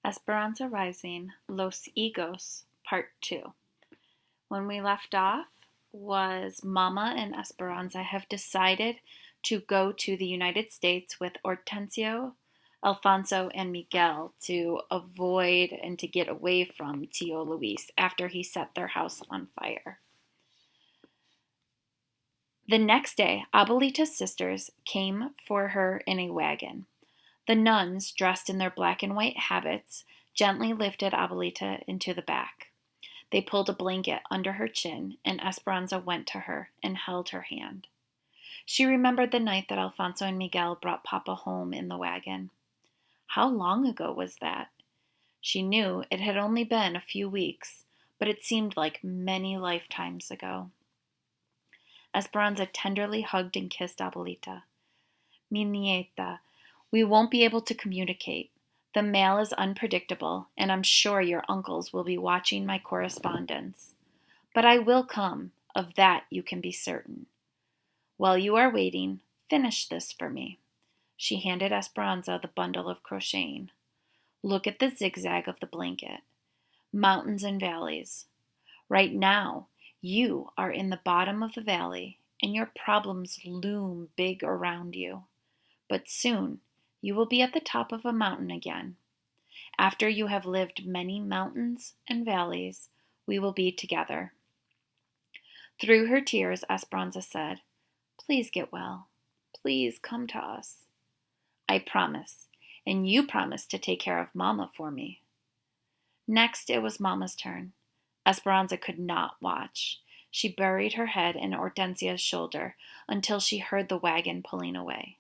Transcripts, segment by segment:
Esperanza Rising, Los Higos, Part 2. When we left off was Mama and Esperanza have decided to go to the United States with Hortensio, Alfonso, and Miguel to avoid and to get away from Tio Luis after he set their house on fire. The next day, Abuelita's sisters came for her in a wagon. The nuns, dressed in their black and white habits, gently lifted Abuelita into the back. They pulled a blanket under her chin, and Esperanza went to her and held her hand. She remembered the night that Alfonso and Miguel brought Papa home in the wagon. How long ago was that? She knew it had only been a few weeks, but it seemed like many lifetimes ago. Esperanza tenderly hugged and kissed Abuelita. Mi nieta, we won't be able to communicate. The mail is unpredictable, and I'm sure your uncles will be watching my correspondence. But I will come, of that you can be certain. While you are waiting, finish this for me. She handed Esperanza the bundle of crocheting. Look at the zigzag of the blanket. Mountains and valleys. Right now, you are in the bottom of the valley, and your problems loom big around you. But soon, you will be at the top of a mountain again. After you have lived many mountains and valleys, we will be together. Through her tears, Esperanza said, Please get well. Please come to us. I promise, and you promise to take care of Mama for me. Next, it was Mama's turn. Esperanza could not watch. She buried her head in Hortensia's shoulder until she heard the wagon pulling away.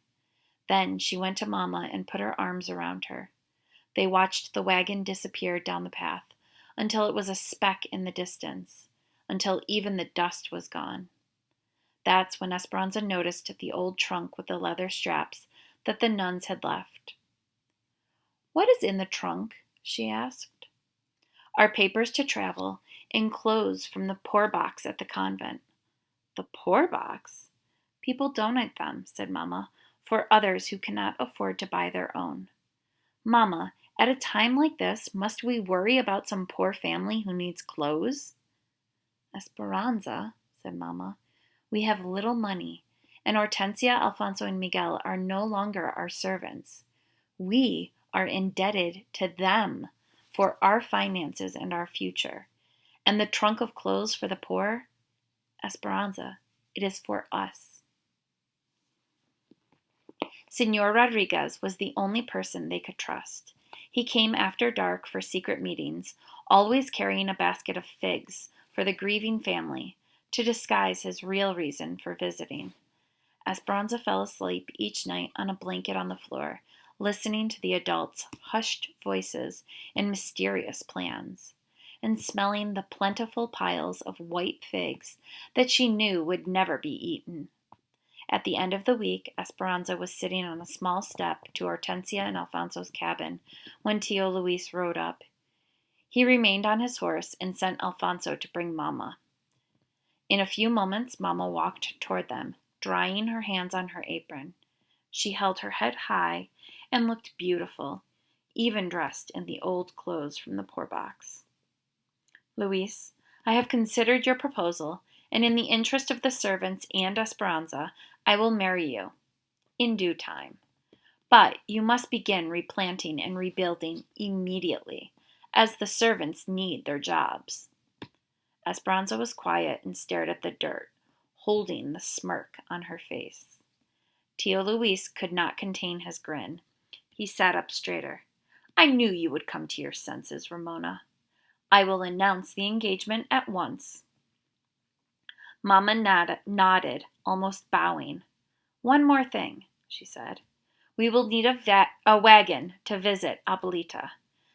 Then she went to Mama and put her arms around her. They watched the wagon disappear down the path until it was a speck in the distance, until even the dust was gone. That's when Esperanza noticed the old trunk with the leather straps that the nuns had left. What is in the trunk? She asked. Our papers to travel and clothes from the poor box at the convent. The poor box? People donate them, said Mama, for others who cannot afford to buy their own. Mama, at a time like this, must we worry about some poor family who needs clothes? Esperanza, said Mama, we have little money, and Hortensia, Alfonso, and Miguel are no longer our servants. We are indebted to them for our finances and our future. And the trunk of clothes for the poor? Esperanza, it is for us. Senor Rodriguez was the only person they could trust. He came after dark for secret meetings, always carrying a basket of figs for the grieving family to disguise his real reason for visiting. Esperanza fell asleep each night on a blanket on the floor, listening to the adults' hushed voices and mysterious plans, and smelling the plentiful piles of white figs that she knew would never be eaten. At the end of the week, Esperanza was sitting on a small step to Hortensia and Alfonso's cabin when Tio Luis rode up. He remained on his horse and sent Alfonso to bring Mama. In a few moments, Mama walked toward them, drying her hands on her apron. She held her head high and looked beautiful, even dressed in the old clothes from the poor box. Luis, I have considered your proposal, and in the interest of the servants and Esperanza, I will marry you, in due time. But you must begin replanting and rebuilding immediately, as the servants need their jobs. Esperanza was quiet and stared at the dirt, holding the smirk on her face. Tio Luis could not contain his grin. He sat up straighter. I knew you would come to your senses, Ramona. I will announce the engagement at once. Mama nodded, almost bowing. One more thing, she said. We will need a wagon to visit Abuelita.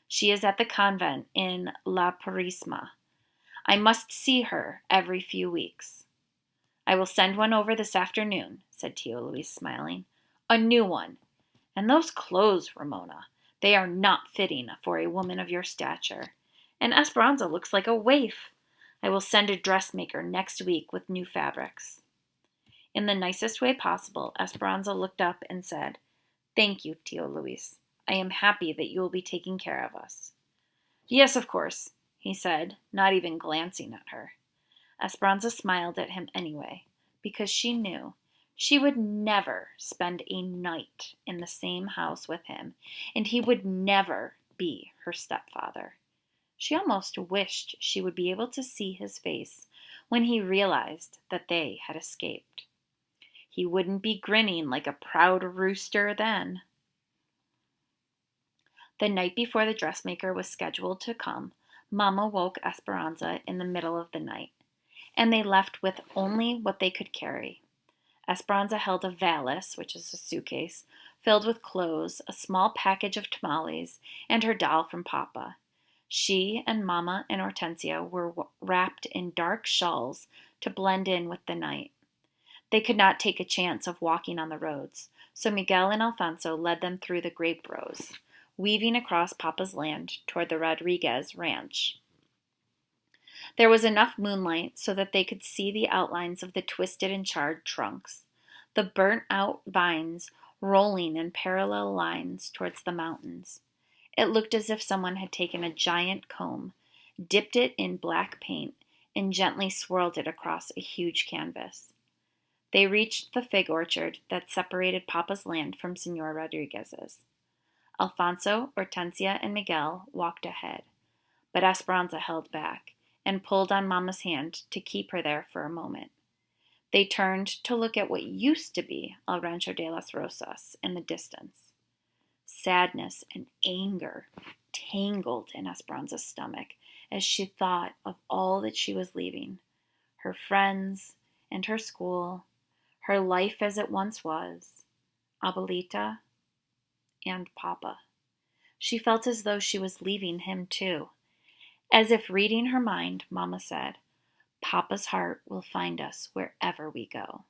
She is at the convent in La Purisma. I must see her every few weeks. I will send one over this afternoon, said Tio Luis, smiling. A new one. And those clothes, Ramona, they are not fitting for a woman of your stature. And Esperanza looks like a waif. I will send a dressmaker next week with new fabrics. In the nicest way possible, Esperanza looked up and said, Thank you, Tio Luis. I am happy that you will be taking care of us." "Yes, of course," he said, not even glancing at her. Esperanza smiled at him anyway, because she knew she would never spend a night in the same house with him, and he would never be her stepfather. She almost wished she would be able to see his face when he realized that they had escaped. He wouldn't be grinning like a proud rooster then. The night before the dressmaker was scheduled to come, Mama woke Esperanza in the middle of the night, and they left with only what they could carry. Esperanza held a valise, which is a suitcase, filled with clothes, a small package of tamales, and her doll from Papa. She and Mama and Hortensia were wrapped in dark shawls to blend in with the night. They could not take a chance of walking on the roads, so Miguel and Alfonso led them through the grape rows, weaving across Papa's land toward the Rodriguez ranch. There was enough moonlight so that they could see the outlines of the twisted and charred trunks, the burnt-out vines rolling in parallel lines towards the mountains. It looked as if someone had taken a giant comb, dipped it in black paint, and gently swirled it across a huge canvas. They reached the fig orchard that separated Papa's land from Señor Rodriguez's. Alfonso, Hortensia, and Miguel walked ahead, but Esperanza held back and pulled on Mama's hand to keep her there for a moment. They turned to look at what used to be El Rancho de las Rosas in the distance. Sadness and anger tangled in Esperanza's stomach as she thought of all that she was leaving, her friends and her school, her life as it once was, Abuelita, and Papa. She felt as though she was leaving him too. As if reading her mind, Mama said, "Papa's heart will find us wherever we go."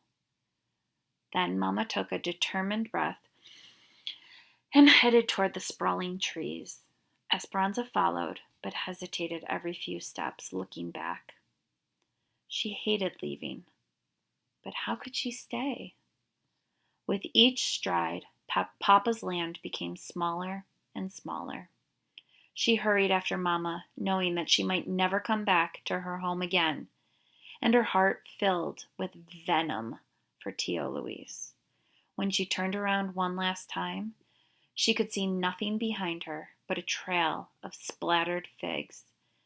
Then Mama took a determined breath and headed toward the sprawling trees. Esperanza followed, but hesitated every few steps, looking back. She hated leaving, but how could she stay? With each stride, Papa's land became smaller and smaller. She hurried after Mama, knowing that she might never come back to her home again, and her heart filled with venom for Tio Luis. When she turned around one last time, she could see nothing behind her but a trail of splattered figs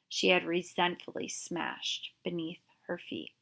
she had resentfully smashed beneath her feet.